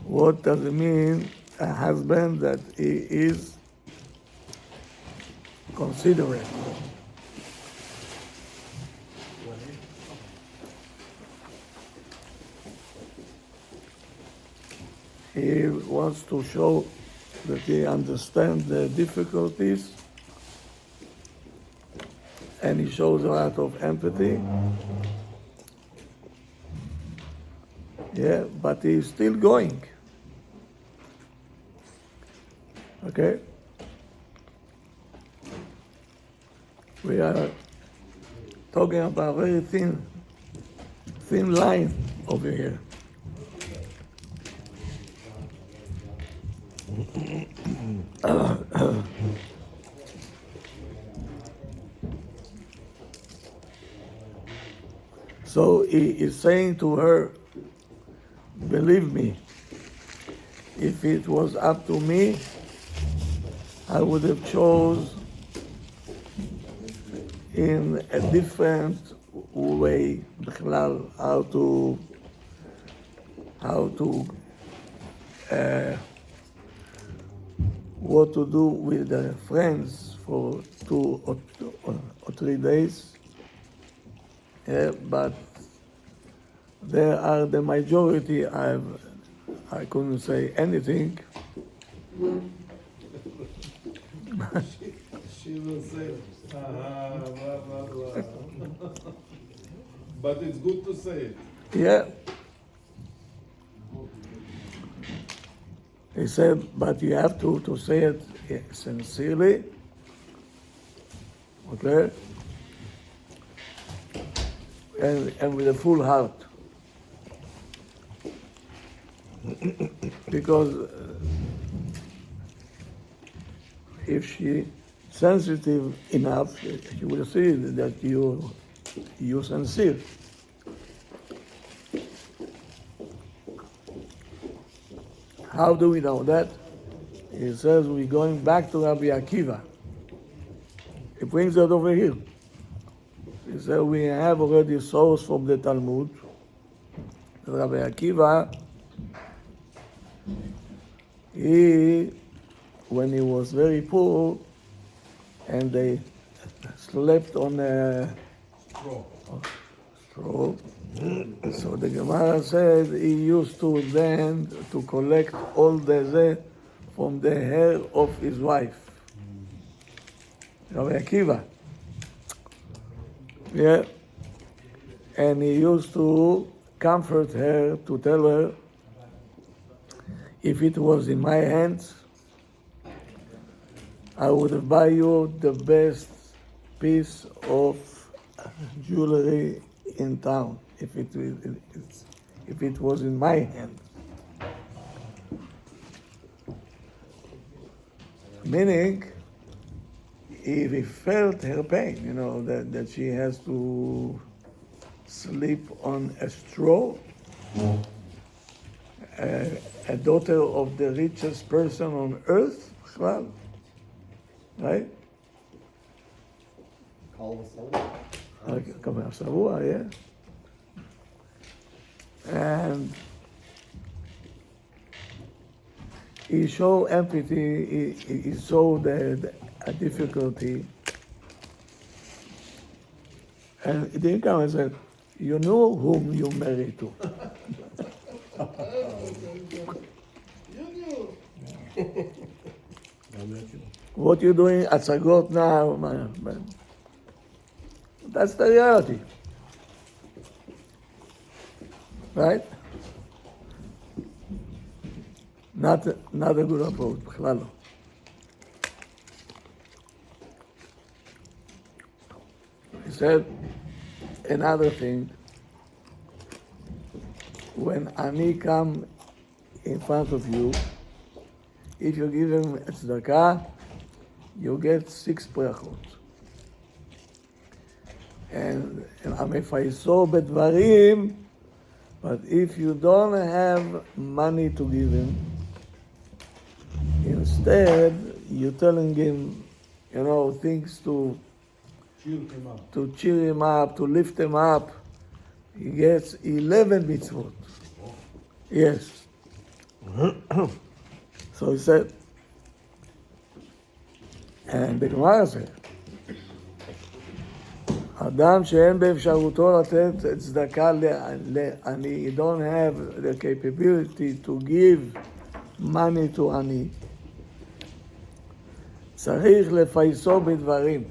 What does it mean, a husband that he is considerate? He wants to show that he understands the difficulties, and he shows a lot of empathy. Yeah, but he's still going. Okay? We are talking about a very thin line over here. So he is saying to her, believe me, if it was up to me, I would have chose in a different way, בכלל, what to do with the friends for 2 or 3 days. Yeah, but there are the majority. I couldn't say anything. She will say, blah, blah, blah. But it's good to say it. Yeah. He said, but you have to say it sincerely, okay? And with a full heart. Because if she sensitive enough, she will see that you're sincere. How do we know that? He says we're going back to Rabbi Akiva. He brings that over here. He said we have already source from the Talmud. Rabbi Akiva, when he was very poor, and they slept on a straw. So the Gemara said he used to then to collect all the from the hair of his wife. Rabbi Akiva. Yeah. And he used to comfort her, to tell her, if it was in my hands, I would buy you the best piece of jewelry in town, if it was in my hand. Meaning, if he felt her pain, that she has to sleep on a straw, a daughter of the richest person on earth, right? Yeah. And he showed empathy, he saw the difficulty. And he didn't come and said, you know whom you married to. You knew. What you doing at Sagot now? Man? That's the reality. Right? Not a good approach, בכלל לא. He said another thing, when Ani come in front of you, if you give him a tzedakah, you get 6 brachot. And המפייסו בדברים, but if you don't have money to give him, instead you're telling him, things to cheer him up, to lift him up. He gets 11 mitzvot. Yes. So he said, and the Gemara said, אדם שאין באפשרותו לתת צדקה לעני, you don't have the capability to give money to עני, צריך לפייסו בדברים.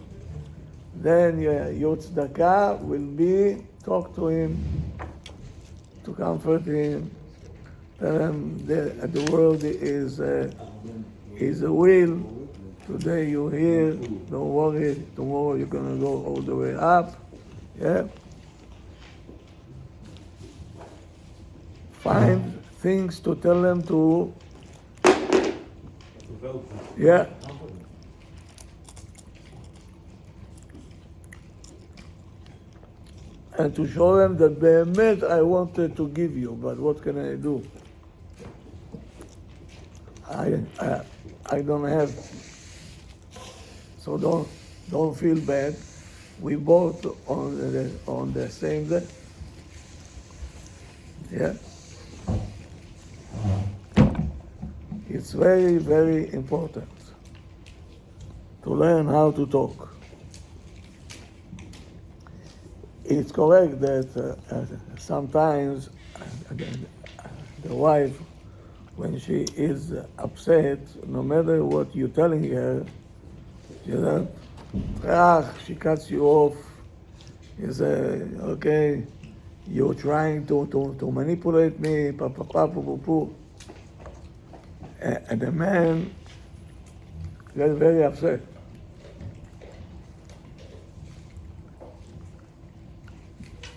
Then your tzedakah will be, talk to him, to comfort him, tell him that the world is a wheel. Today you're here, don't worry, tomorrow you're going to go all the way up. Yeah? Find things to tell them to, yeah. And to show them that באמת I wanted to give you, but what can I do? I don't have. So don't feel bad. We both on the same day. Yeah. It's very, very important to learn how to talk. It's correct that sometimes the wife, when she is upset, no matter what you're telling her, she cuts you off. You say, okay, you're trying to manipulate me, and the man gets very upset.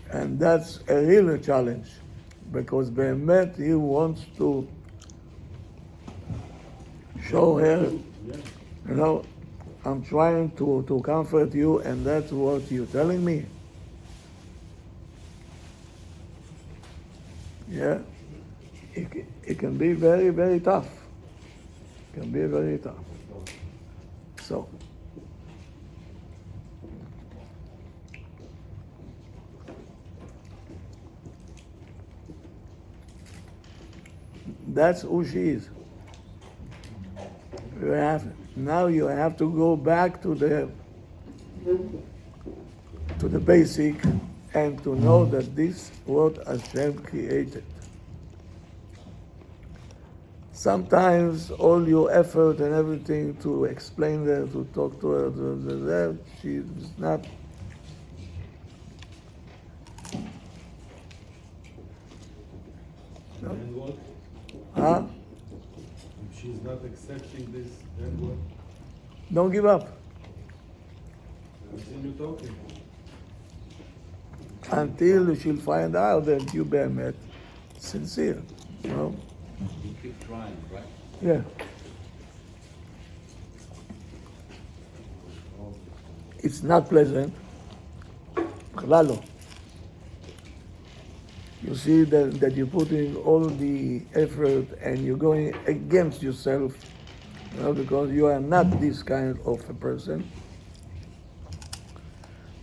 And that's a real challenge, because באמת he wants to show her, I'm trying to comfort you, and that's what you're telling me. Yeah, it can be very, very tough. It can be very tough. So, that's who she is. Now you have to go back to the basic and to know that this is what Hashem created. Sometimes all your effort and everything to explain her, to talk to her, she's not. And what? Huh? If she's not accepting this, then what? Don't give up Continue talking. until she'll find out that you באמת sincere. You keep trying, right? Yeah. It's not pleasant. בכלל לא. You see that you're putting all the effort and you're going against yourself, because you are not this kind of a person.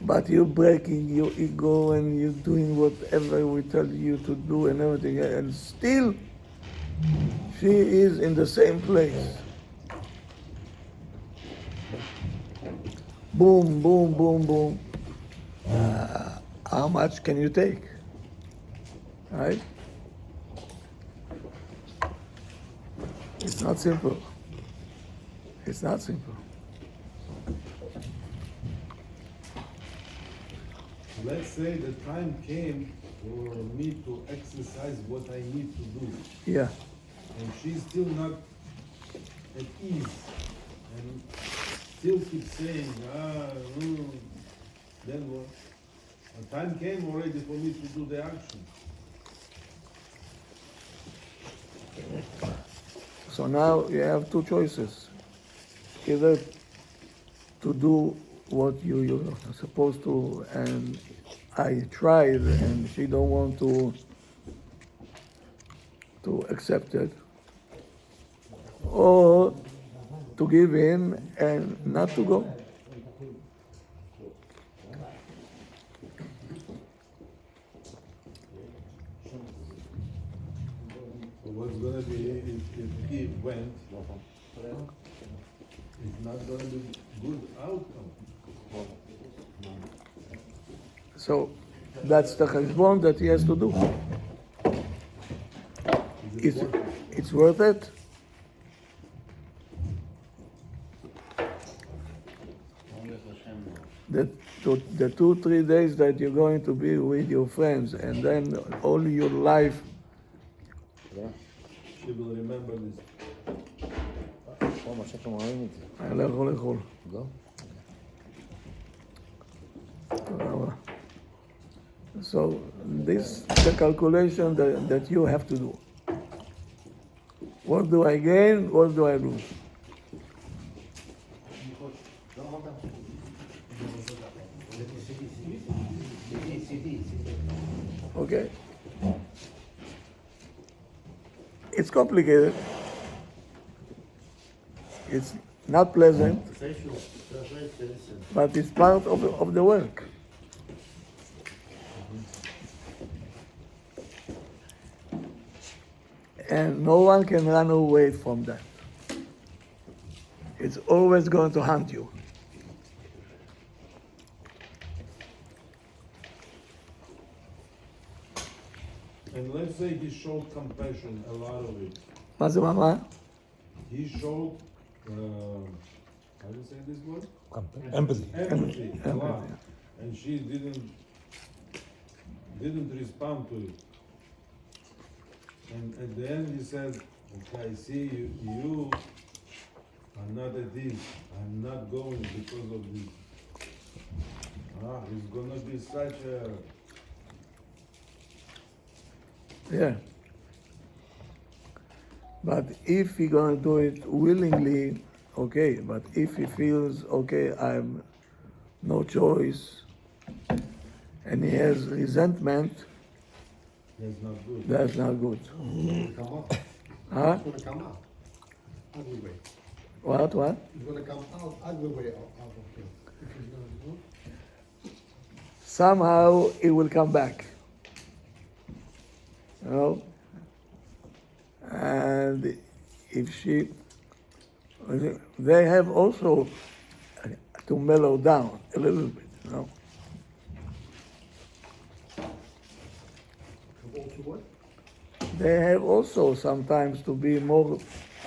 But you're breaking your ego and you're doing whatever we tell you to do and everything, and still she is in the same place. Boom, boom, boom, boom. How much can you take? Right? It's not simple. It's not simple. Let's say the time came for me to exercise what I need to do. Yeah. And she's still not at ease. And still keeps saying, then what? The time came already for me to do the action. So now you have two choices. Either to do what you're supposed to, and I tried and she don't want to accept it, or to give in and not to go. So what's gonna be if he went? It's not gonna be good outcome. So that's the cheshbon that he has to do. Is it It's, worth it? it's worth it. Only if Hashem knows. The 2-3 days that you're going to be with your friends, and then all your life, She will remember this. לכו לאכול. Go. תודה רבה. So this the calculation that you have to do. What do I gain? What do I lose? Okay. It's complicated. It's not pleasant, but it's part of the work. And no one can run away from that. It's always going to haunt you. And let's say he showed compassion, a lot of it. מה זה מה? He showed, how do you say this word? Empathy. Empathy, a lot. Empathy. And she didn't respond to it. And at the end he said, okay, I see you are not at ease. I'm not going because of this. It's gonna be such a, Yeah. But if he's going to do it willingly, okay. But if he feels, okay, I'm no choice, and he has resentment, that's not good. that's not good. Come out. Huh? It's gonna come out. Ugly way. What? It's gonna come out ugly way out of him. If he's gonna do. Somehow it will come back. You know? And if she, they have also to mellow down a little bit, you know. Also what? They have also sometimes to be more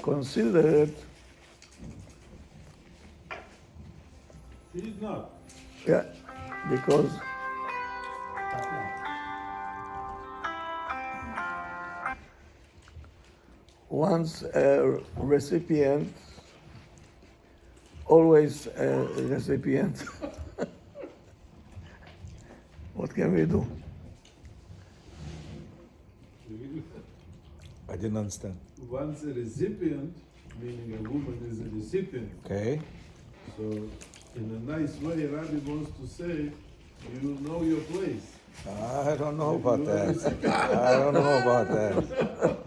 considerate. He's not. Yeah, because once a recipient, always a recipient. What can we do? I didn't understand. Once a recipient, meaning a woman is a recipient, Okay. so in a nice way, Rabbi wants to say, you know your place. I don't know about that. I don't know about that.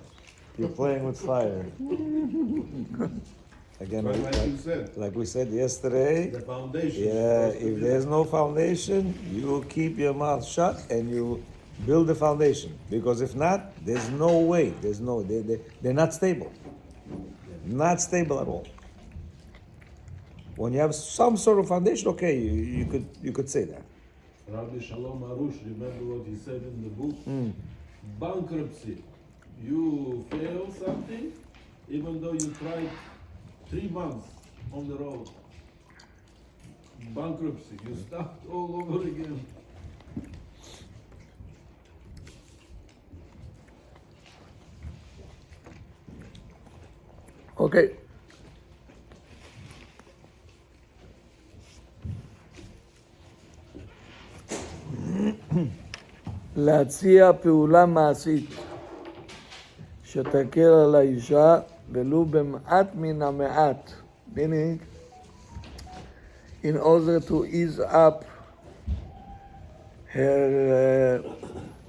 You're playing with fire. Again, But like you said, like we said yesterday, the foundation. yeah, has to if be there's there. no foundation, you keep your mouth shut and you build the foundation. Because if not, there's no way. They're not stable. Not stable at all. When you have some sort of foundation, okay, you could say that. Rabbi Shalom Arush, remember what he said in the book? Bankruptcy. You fail something, even though you tried 3 months on the road. Bankruptcy. You start all over again. Okay. להציע פעולה מעשית שתקל על האישה ולו במעט מן המעט, meaning in order to ease up her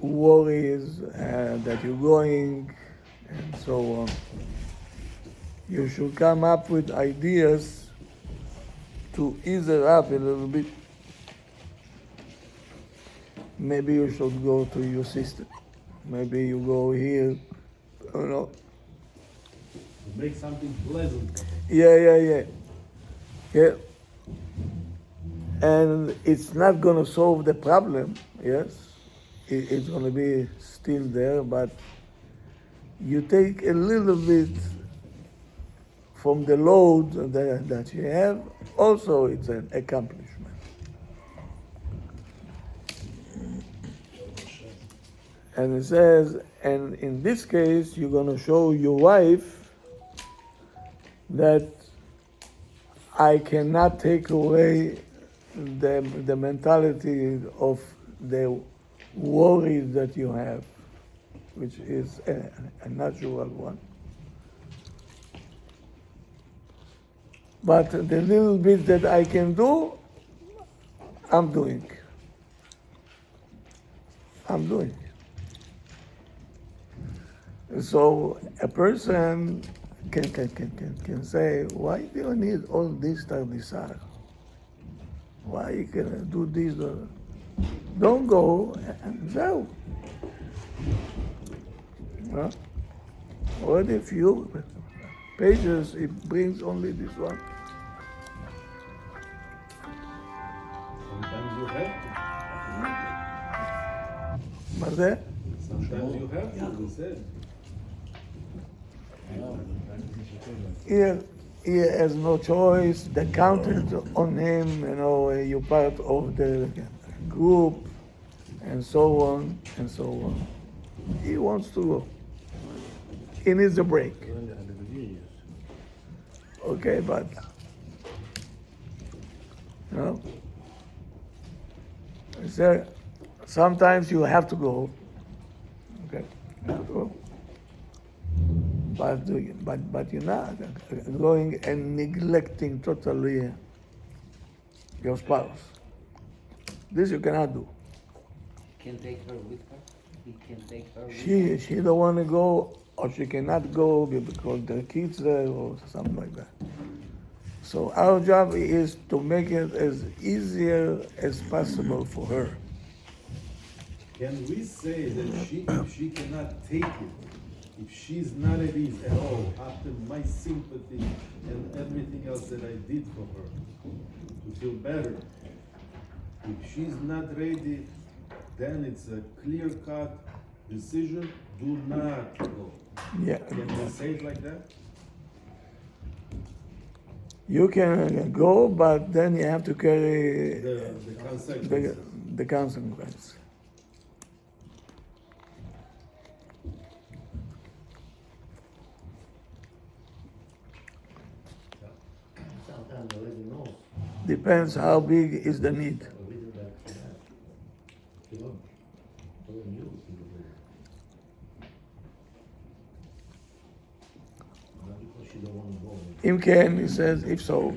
worries that you're going and so on. You should come up with ideas to ease her up a little bit. Maybe you should go to your sister. Maybe you go here you know. To make something pleasant. Yeah. And it's not going to solve the problem, yes. It's going to be still there, but you take a little bit from the load that you have, also it's an accomplishment. And it says, and in this case, you're going to show your wife that I cannot take away the mentality of the worry that you have, which is a natural one. But the little bit that I can do, I'm doing. So a person can say, why do you need all this tardisar? Why you can do this? Don't go and go. Huh? Already few pages, it brings only this one. Sometimes you have But there, to. Sometimes you have to, we said. he has no choice. They counted on him, you're part of the group, and so on and so on. He wants to go. He needs a break. Okay, but sometimes you have to go. Okay, you have to go. But you're not going and neglecting totally your spouse. This you cannot do. Can take her with her? He can take her with She don't want to go, or she cannot go because the kids there or something like that. So our job is to make it as easier as possible for her. Can we say that if she cannot take it, if she's not at ease at all, after my sympathy and everything else that I did for her, to feel better, if she's not ready, then it's a clear-cut decision, do not go. Yeah, Can we say it like that? you can go, but then you have to carry The consequences. the consequence. Sometimes already knows. Depends how big is the need. Already that he don't knew he was there. Not because she don't want to go. Im Ken, he says, if so,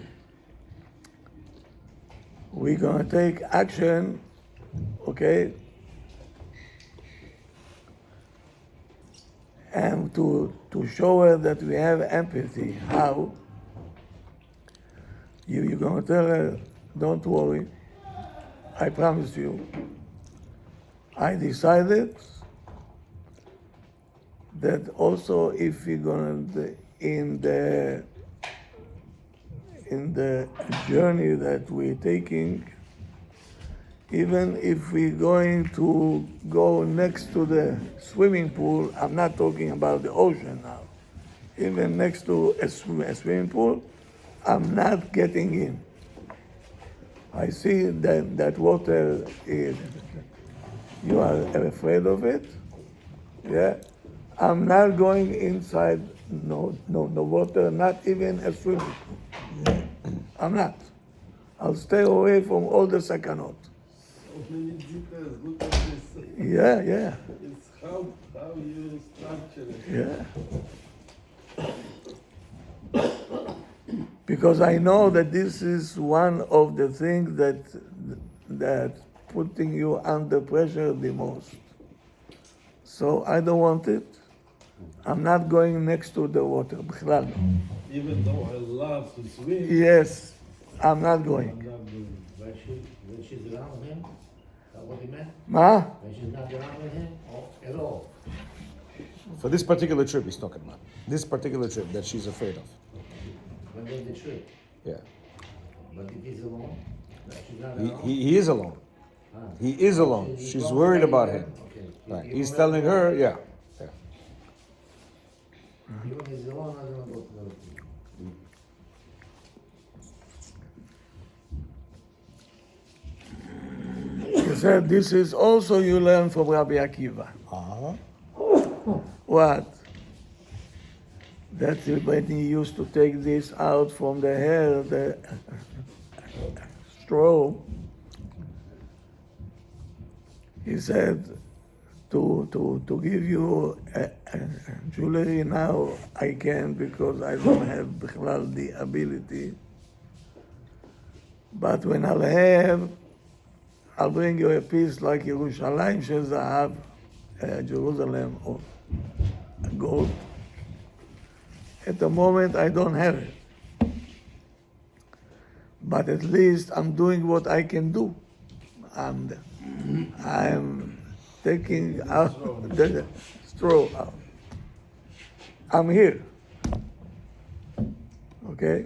we're gonna take action, okay? And to show her that we have empathy. How? You're gonna tell her, don't worry, I promise you, I decided that also if we're gonna in the journey that we're taking, even if we're going to go next to the swimming pool, I'm not talking about the ocean now, even next to a swimming pool, I'm not getting in. I see that water is, you are afraid of it, yeah? I'm not going inside no water, not even a swimming pool. I'm not. I'll stay away from all the sakanot. So many details, look at this. Yeah. It's how you structure it. Yeah. Because I know that this is one of the things that putting you under pressure the most. So I don't want it. I'm not going next to the water. Even though I love to swim, Yes, I'm not I'm going. not doing it. When she's around him, that's what he meant? Ma? When she's not around with him, or at all. For this particular trip he's talking about. This particular trip that she's afraid of. When there's the trip. Yeah. But if he's alone, she's not He, alone. he is alone. Ah. He is alone. He's She's going worried to about be him. there? Okay. Right. Even He's when- telling her, yeah. Even if he's alone, I don't go to the He said, this is also you learn from Rabbi Akiva. Uh-huh. What? That when he used to take this out from the hair, the straw, he said, to give you jewelry now, I can because I don't have bichlal the ability. But when I'll have, I'll bring you a piece like Yerushalayim shel zahav, Jerusalem or gold. At the moment, I don't have it. But at least I'm doing what I can do. I'm taking out the straw out. I'm here. Okay?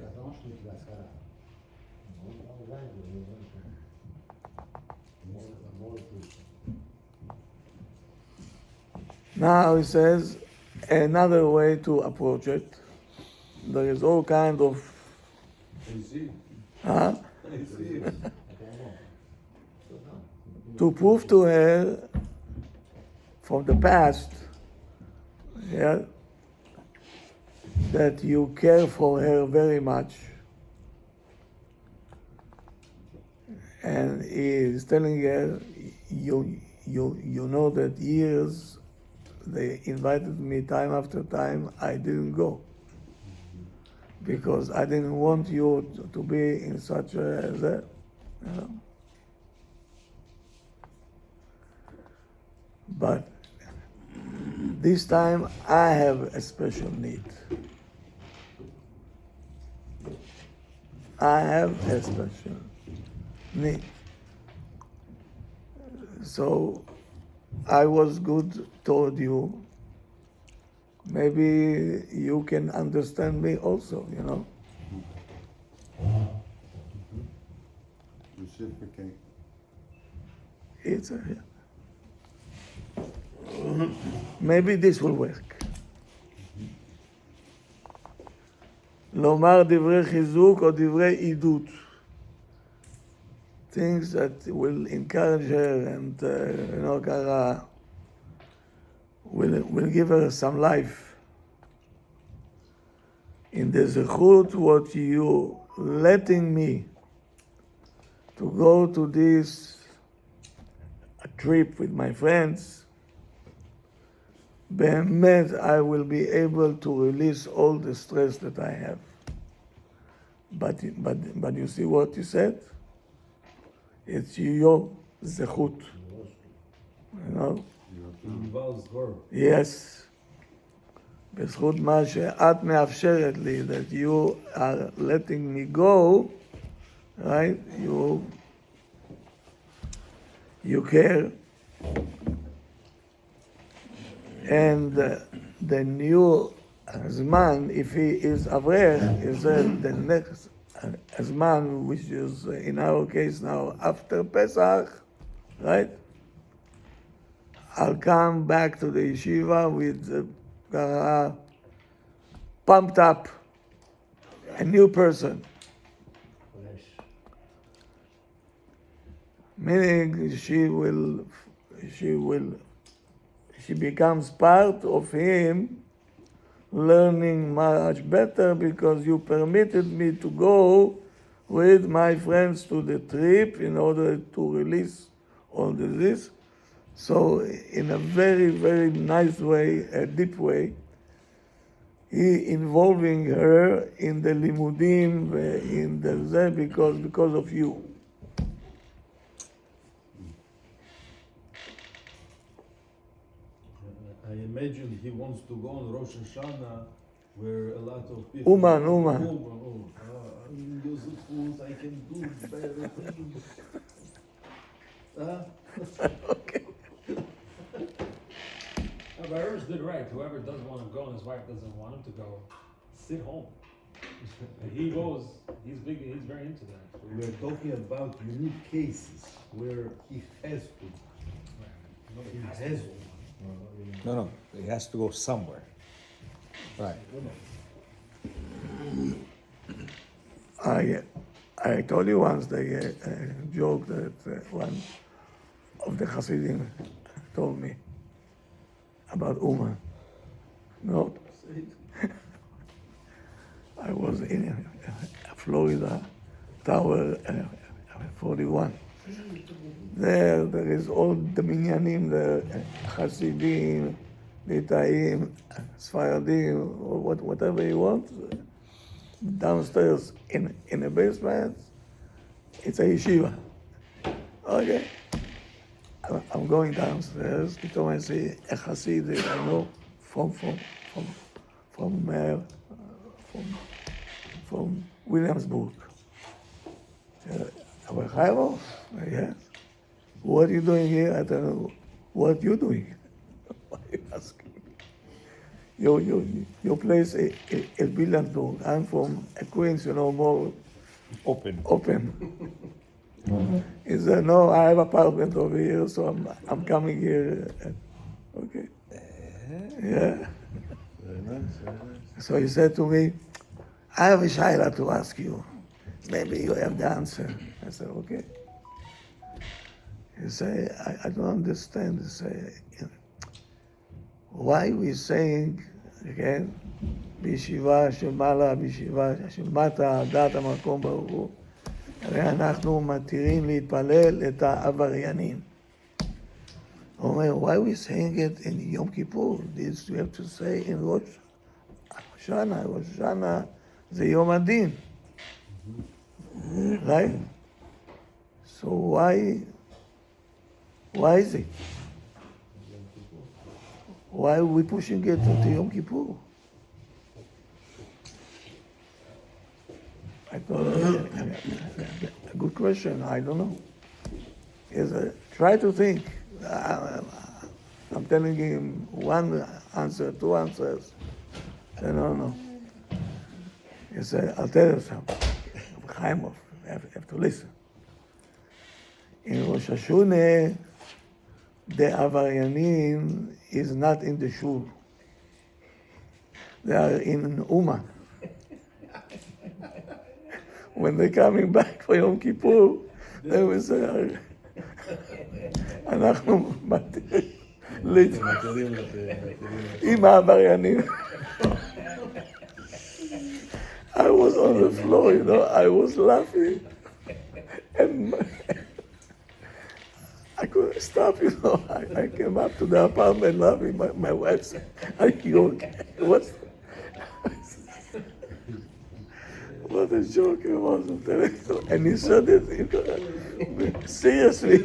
Now he says another way to approach it. There is all kind of I see. huh? I see. To prove to her from the past, yeah, that you care for her very much. And he is telling her, you know that years they invited me time after time, I didn't go. Because I didn't want you to be in such a, you know. But this time I have a special need. I have a special need. So I was good toward you. Maybe you can understand me also, you know. Reciprocate. It's maybe this will work. לומר דברי חיזוק או דברי עידוד. Things that will encourage her and, ככה, will give her some life. In the zechut, what you letting me to go to this trip with my friends, באמת I will be able to release all the stress that I have. But you see what you said? It's your zechut. You know? It involves her. Yes. בזכות מה שאת מאפשרת לי, that you are letting me go, right? You care. And the new Zman, if he is Avrech, is the next Zman, which is in our case now after Pesach, right? I'll come back to the yeshiva with pumped up, a new person. Meaning she becomes part of him, learning much better because you permitted me to go with my friends to the trip in order to release all this. So in a very, very nice way, a deep way, he involving her in the limudim, in the because of you. I imagine he wants to go on Rosh Hashanah where a lot of people... Uman. I'm useful, I can do better things. Okay. No, but Ernst did right. Whoever doesn't want to go and his wife doesn't want him to go, sit home. He goes. He's big. He's very into that. So We're talking about unique cases where he has to. nobody He has has to to. go. No, he has to go somewhere. Right. I told you once the joke that one of the Hasidim told me about Uma. No, I was in Florida, Tower 41. There is all the minyanim, the Hasidim, Lita'im, Sfaradim, whatever you want. Downstairs in the basement, it's a yeshiva. Okay. I'm going downstairs because I see a Hasid I know from Williamsburg. Our Chairo? Yes. What are you doing here? I don't know. What you doing? Why are you asking me? Your place is Williamsburg. I'm from Queens, more open. He said, no, I have an apartment over here, so I'm coming here. Okay. Yeah. Very nice, very nice. So he said to me, I have a shaila to ask you. Maybe you have the answer. I said, okay. He said, I don't understand. He said, why we saying, again, בישיבה של מעלה, בישיבה של מטה, דעת המקום ברוך הוא. הרי אנחנו מתירים להתפלל את העבריינים. הוא אומר, why we saying it in Yom Kippur? This you have to say in Rosh Hashanah. Rosh Hashanah זה יום הדין. Right? So why is it? Why are we pushing it to Yom Kippur? I thought, a good question, I don't know. Try to think. I'm telling him one answer, two answers. I said, no. He said, I'll tell you something. Chaimov, you have to listen. In Rosh Hashanah, the Avaryanim is not in the shul. They are in Uma. When they're coming back for Yom Kippur, they will say, אנחנו מתירים עם העבריינים. I was on the floor, I was laughing. And I couldn't stop, I came up to the apartment laughing. My wife said, are you okay? What a joke it was. And he said it seriously.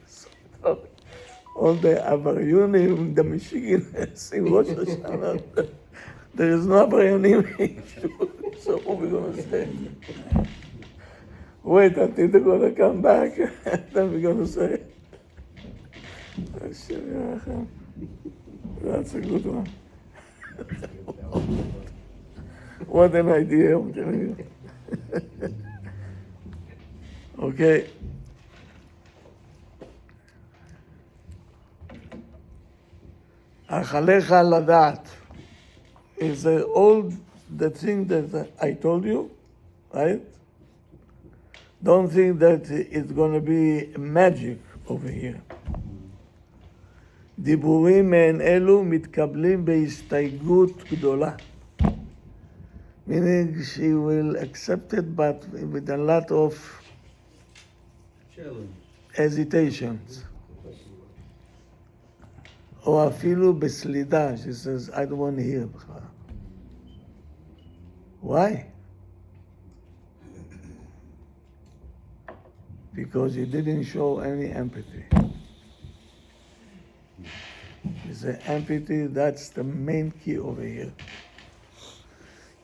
So, all the Avaryonim, the Michiganers in Rosh Hashanah, there is no Avaryonim in Shul. So what are we going to say? Wait until they're going to come back, and then we're going to say, that's a good one. What an idea, I'm telling you. Okay. אכליך לדעת is all the thing that I told you, right? Don't think that it's going to be magic over here. דיבורים מעין אלו מתקבלים בהסתייגות גדולה. Meaning she will accept it, but with a lot of hesitations. או אפילו בסלידה, she says, I don't want to hear בכלל. Why? Because you didn't show any empathy. You say empathy, that's the main key over here.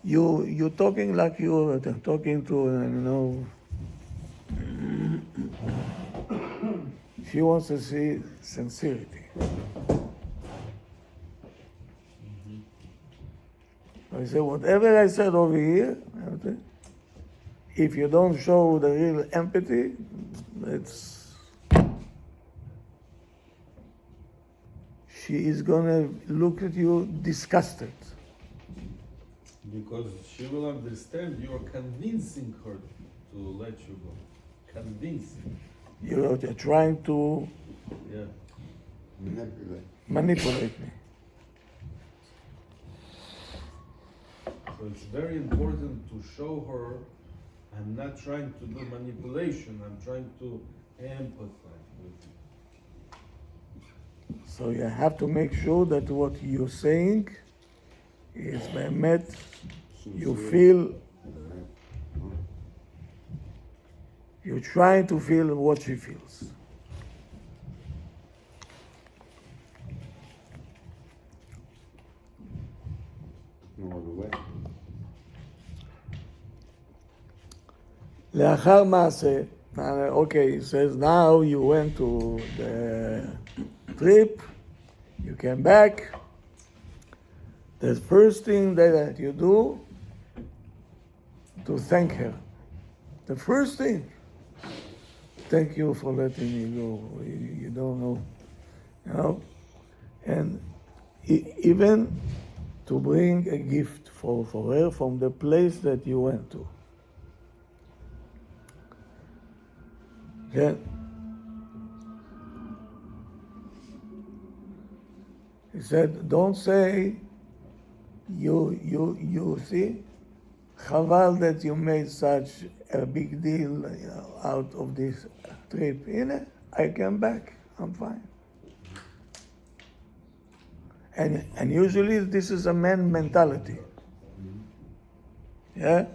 You're talking like you're talking to, She wants to see sincerity. I said, whatever I said over here, okay, if you don't show the real empathy, it's she is gonna look at you disgusted. Because she will understand you are convincing her to let you go. Convincing. You're trying to Yeah. manipulate me. So it's very important to show her I'm not trying to do manipulation, I'm trying to empathize with you. So you have to make sure that what you're saying is met. You feel, you're trying to feel what she feels. לאחר מעשה, okay, he says now you went to the trip, you came back. The first thing that you do to thank her. The first thing. Thank you for letting me go. You don't know, you know, and even to bring a gift for her from the place that you went to. Okay. He said, don't say, you see, Chaval that you made such a big deal out of this trip. I came back, I'm fine. And usually this is a man mentality. Yeah?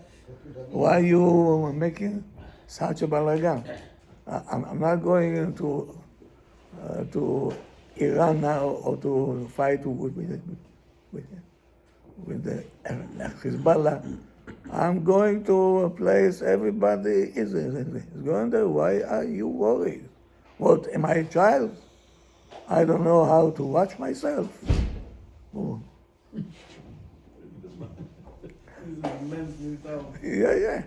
Why are you making such a balagan? I'm not going to Iran now or to fight with the Hezbollah. I'm going to a place everybody is going there. Why are you worried? What, am I a child? I don't know how to watch myself. Oh. Yeah.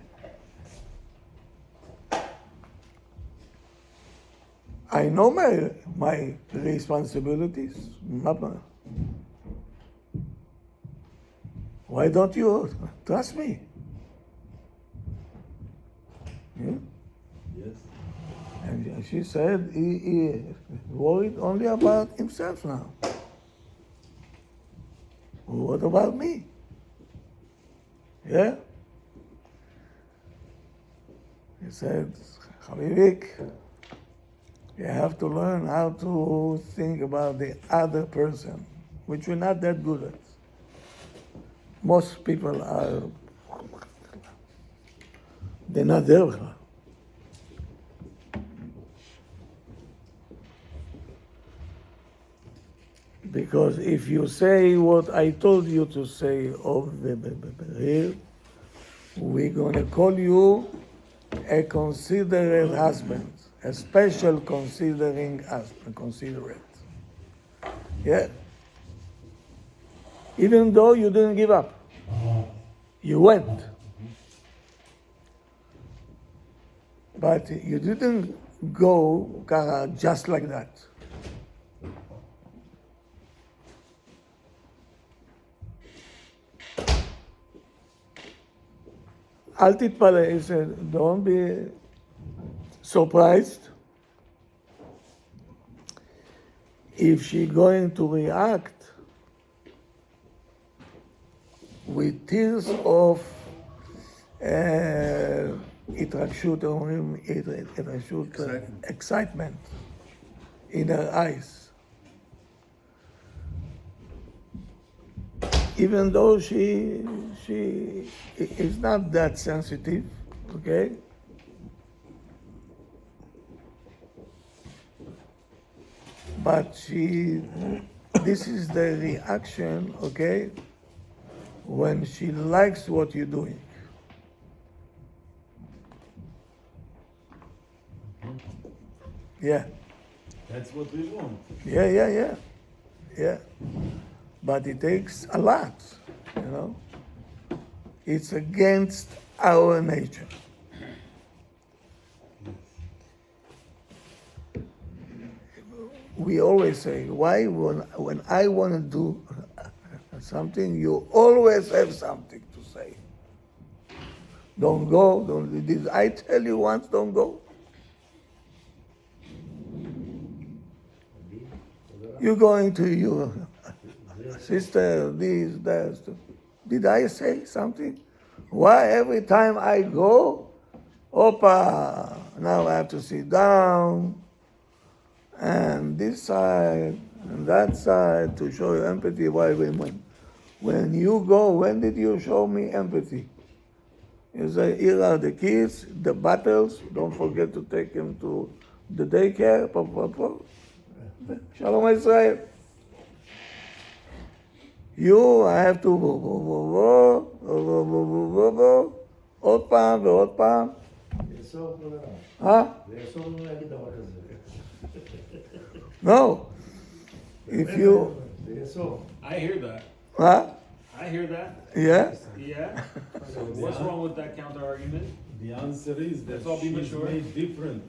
I know my responsibilities. Why don't you trust me? Yeah? Yes. And she said he worried only about himself now. What about me? Yeah? He said, Habibik, you have to learn how to think about the other person, which we're not that good at. Most people are, they're not there. Because if you say what I told you to say over here, we're going to call you a considerate husband, a special considering husband, considerate. Yeah? Even though you didn't give up, you went. But you didn't go just like that. אל תתפלא, he said, don't be surprised if she's going to react with tears of התרגשות, אומרים, התרגשות, excitement in her eyes. Even though she is not that sensitive, okay? But this is the reaction, okay, when she likes what you're doing. Yeah. That's what we want. Yeah. But it takes a lot, you know. It's against our nature. We always say, why when I want to do something, you always have something to say. Don't go, don't, did I tell you once, don't go? You're going to your sister, this, that. Did I say something? Why every time I go, opa, now I have to sit down, and this side, and that side to show you empathy. Why, when you go, when did you show me empathy? You say, here are the kids, the battles, don't forget to take them to the daycare, Shalom Israel. You, I have to עוד פעם ועוד פעם. לאסור כל דבר. לאסור לא להגיד דבר כזה. No. If you... לאסור. I hear that. Huh? I hear that. Yeah? Yeah. So what's wrong with that counter argument? The answer is that Let's all be she's mature. made different.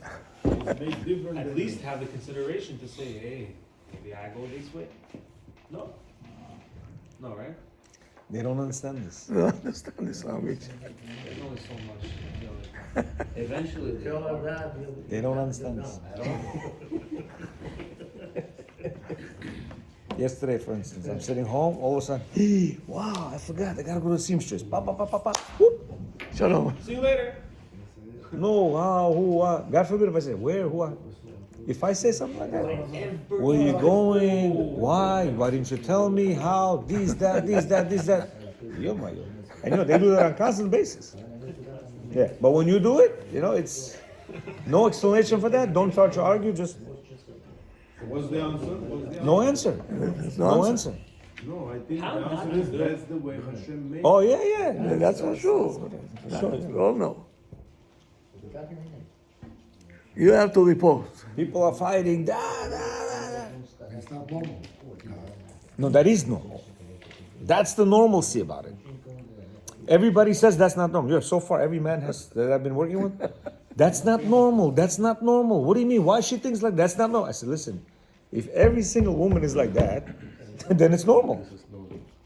She's made different. At than least me. have the consideration to say, hey, maybe I go this way. No. No, right? They don't understand this. You understand this language? There's only so much. You know, Eventually, they תקרא are. לדעת. They don't understand this. Yesterday, for instance, I'm sitting home, all of a sudden, hey, wow, I forgot, I gotta go to the seamstress. Pa, pa, pa, pa, pa. Whoop. Shalom. see you later. No, how, who, God forbid if I say, where, who, if I say something like that, where are you going? Why? Why didn't you tell me? How? This, that. You're my, and you know, they do that on a constant basis. Yeah, but when you do it, you know, it's no explanation for that. Don't try to argue, just What's the answer? What's the answer? no answer. There's No answer. answer. No, I think How the not answer to is do that's the way Hashem made. Oh, yeah. Yeah, that's for sure. We all know. You have to report. People are fighting. Da. It's not normal. No, that is normal. That's the normalcy about it. Everybody says that's not normal. Yeah, so far, every man has that I've been working with, that's not normal. That's not normal. What do you mean? Why she thinks like that's not normal? I said, listen, if every single woman is like that, then it's normal.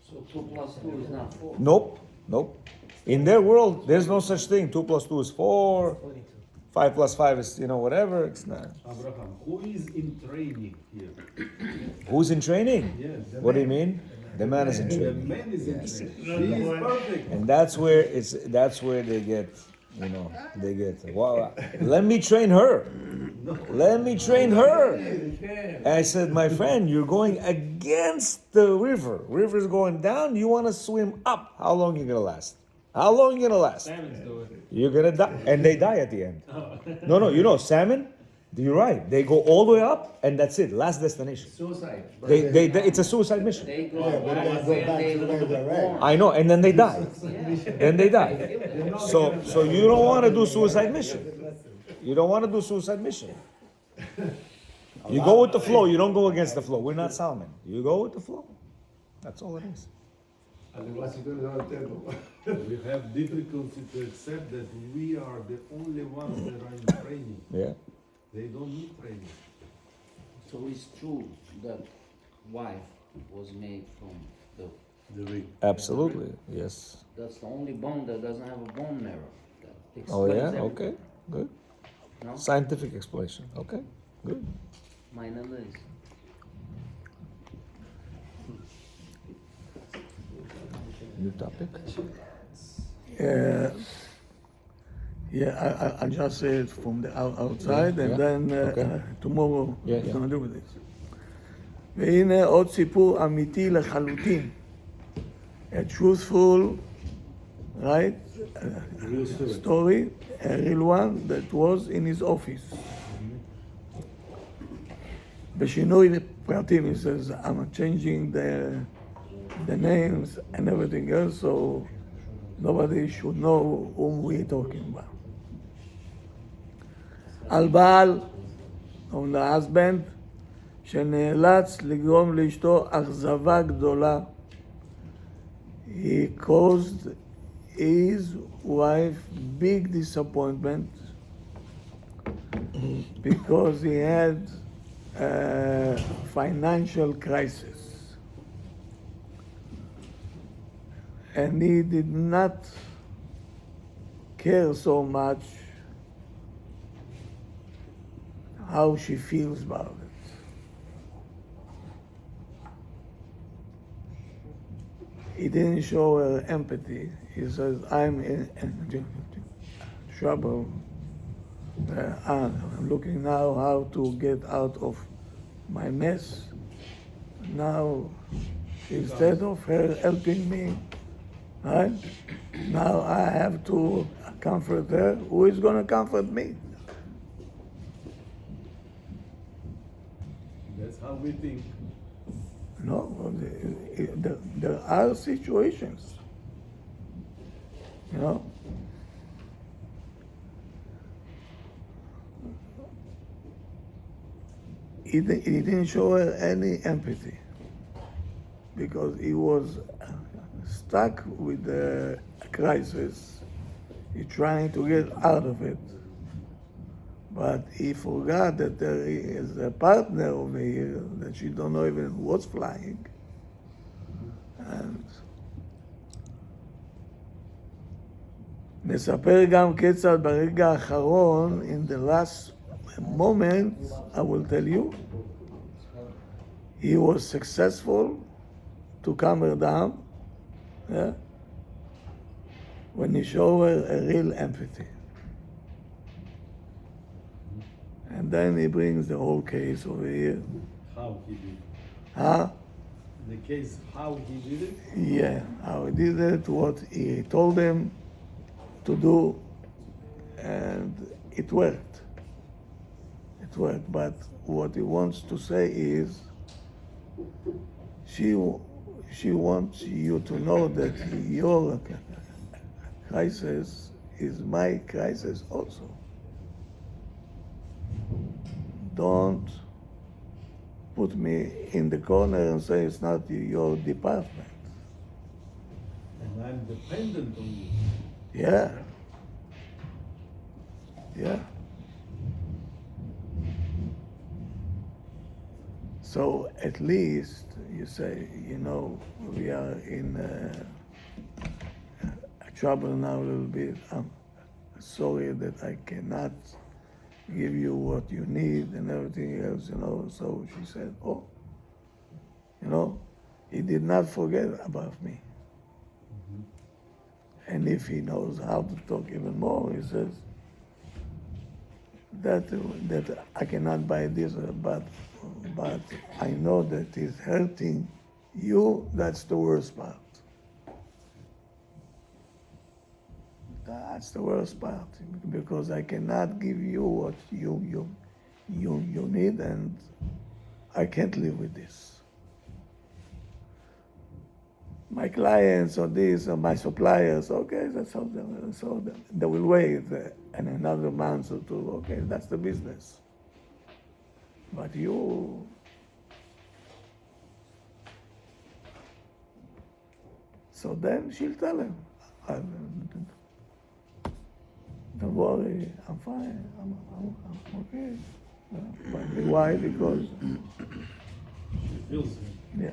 So 2 plus 2 is not 4. Nope. In their world, there's no such thing. 2 plus 2 is 4. 5 plus 5 is, whatever. It's not. Abraham, who is in training here? Who's in training? Yes. What do you mean? The man is in The training. man is in training. She is perfect. And that's where they get, wow, let me train her. Let me train her. And I said, my friend, you're going against the river. River's going down, you want to swim up. How long you gonna last? Salmons do it. You're gonna die. And they die at the end. No, salmon, you're right. They go all the way up and that's it, last destination. Suicide. It's a suicide mission. They go Yeah, but they back go and back they to where look they're born. at. I know, and then they die. Then they die. They So you don't want to do suicide mission. You don't want to do suicide mission. You go with the flow. You don't go against the flow. We're not Salmon. You go with the flow. That's all it is. We have difficulty to accept that we are the only ones that are in training. Yeah. They don't need training. So it's true that wife was made from the rib. Absolutely. Yes. That's the only bone that doesn't have a bone marrow. That Oh yeah. explains Okay. everything. Good. No? Scientific explanation. Okay. Good. Mine and Liz. New topic. I'll just say it from the outside, Yeah, and then okay. tomorrow Yeah, we're yeah. gonna do with this. והנה עוד סיפור אמיתי לחלוטין. A truthful, right, story, a real one that was in his office. בשינוי פרטים, he says, I'm changing the names and everything else, so nobody should know whom we're talking about. על בעל, on the husband, שנאלץ לגרום לאשתו אכזבה גדולה. He caused his wife big disappointment because he had a financial crisis. And he did not care so much how she feels about it. He didn't show her empathy. He says, I'm in trouble. I'm looking now how to get out of my mess. Now, instead of her helping me, right? Now I have to comfort her. Who is going to comfort me? That's how we think. No, there are situations, you know. He didn't show her any empathy because he was stuck with the crisis. He's trying to get out of it. But he forgot that there is a partner over here that she don't know even what's flying. And נספר גם כיצד ברגע האחרון, in the last moment, I will tell you, he was successful to calm her down, yeah, when he showed her a real empathy. And then he brings the whole case over here. How he did it. Huh? The case, how he did it. Yeah, how he did it, what he told him to do, and it worked. It worked, but what he wants to say is, she wants you to know that your crisis is my crisis also. Don't put me in the corner and say it's not your department. And I'm dependent on you. Yeah. Yeah. So at least you say, you know, we are in trouble now a little bit. I'm sorry that I cannot give you what you need and everything else, you know. So she said, oh, you know, he did not forget about me. And if he knows how to talk even more, he says that I cannot buy this, but I know that he's hurting you. That's the worst part. That's the worst part, because I cannot give you what you need, and I can't live with this. My clients or this or my suppliers, okay, that's how they will wait and another month or two. Okay, that's the business. But you, so then she'll tell him, don't worry, I'm fine, I'm okay. But why? Because She feels him. yeah.